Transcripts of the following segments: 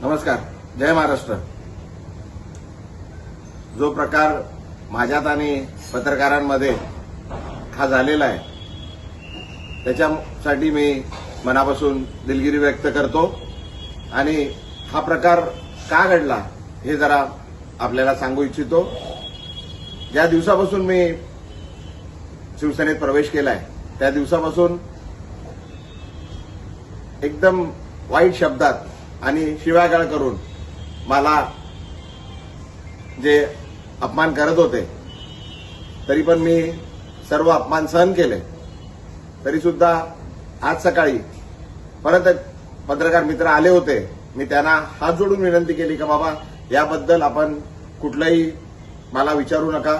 नमस्कार. जय महाराष्ट्र. जो प्रकार माझ्यात आणि पत्रकारांमध्ये हा झालेला आहे त्याच्यासाठी मी मनापासून दिलगिरी व्यक्त करतो आणि हा प्रकार का घडला हे जरा आपल्याला सांगू इच्छितो. ज्या दिवसापासून मी शिवसेनेत प्रवेश केलाय त्या दिवसापासून एकदम वाईट शब्दात आणि शिव्यागाळ करून मला जे अपमान करत होते तरी पण मी सर्व अपमान सहन केले. तरी सुद्धा आज सकाळी परत एक पत्रकार मित्र आले होते. मी त्यांना हात जोडून विनंती केली की बाबा याबद्दल आपण कुठलंही मला विचारू नका.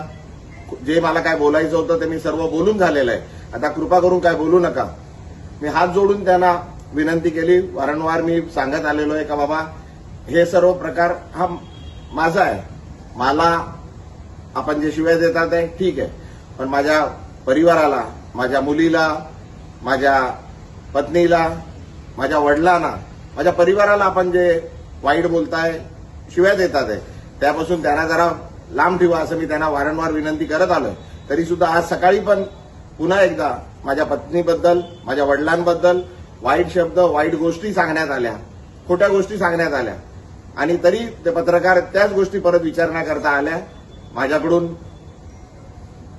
जे मला काय बोलायचं होतं ते मी सर्व बोलून झालेलं आहे. आता कृपा करून काय बोलू नका. मी हात जोडून त्यांना विनंती केली. वारंवार मी सांगत आलेलो आहे का बाबा हे सर्व प्रकार हा माझा आहे. मला आपण जे शिव्या देतात आहे ठीक आहे, पण माझ्या परिवाराला, माझ्या मुलीला, माझ्या पत्नीला, माझ्या वडिलांना, माझ्या परिवाराला आपण जे वाईट बोलताय, शिव्या देतात आहे त्यापासून त्यांना जरा लांब ठेवा असं मी त्यांना वारंवार विनंती करत आलोय. तरी सुद्धा आज सकाळी पण पुन्हा एकदा माझ्या पत्नीबद्दल, माझ्या वडिलांबद्दल वाईट शब्द, वाईट गोष्टी सांगण्यात आल्या, खोट्या गोष्टी सांगण्यात आल्या आणि तरी ते पत्रकार त्याच गोष्टी परत विचारण्याकरता आल्या. माझ्याकडून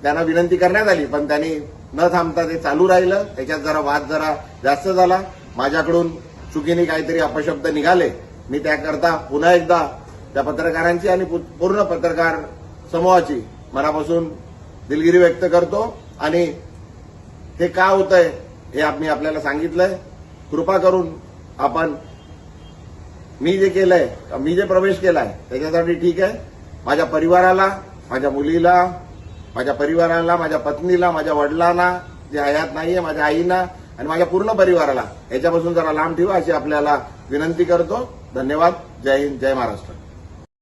त्यांना विनंती करण्यात आली पण त्यांनी न थांबता ते चालू राहिलं. त्याच्यात जरा वाद जरा जास्त झाला. माझ्याकडून चुकीने काहीतरी अपशब्द निघाले. मी त्याकरता पुन्हा एकदा त्या पत्रकारांची आणि पूर्ण पत्रकार समूहाची मनापासून दिलगिरी व्यक्त करतो आणि हे का होतंय हे मी आपल्याला सांगितलंय. कृपा करून आपण मी जे केलंय, मी जे प्रवेश केलाय त्याच्यासाठी ठीक आहे. माझ्या परिवाराला, माझ्या मुलीला, माझ्या परिवाराला, माझ्या पत्नीला, माझ्या वडिलांना जे हयात नाहीये, माझ्या आईना आणि माझ्या पूर्ण परिवाराला याच्यापासून जरा लांब ठेवा अशी आपल्याला विनंती करतो. धन्यवाद. जय हिंद. जय महाराष्ट्र.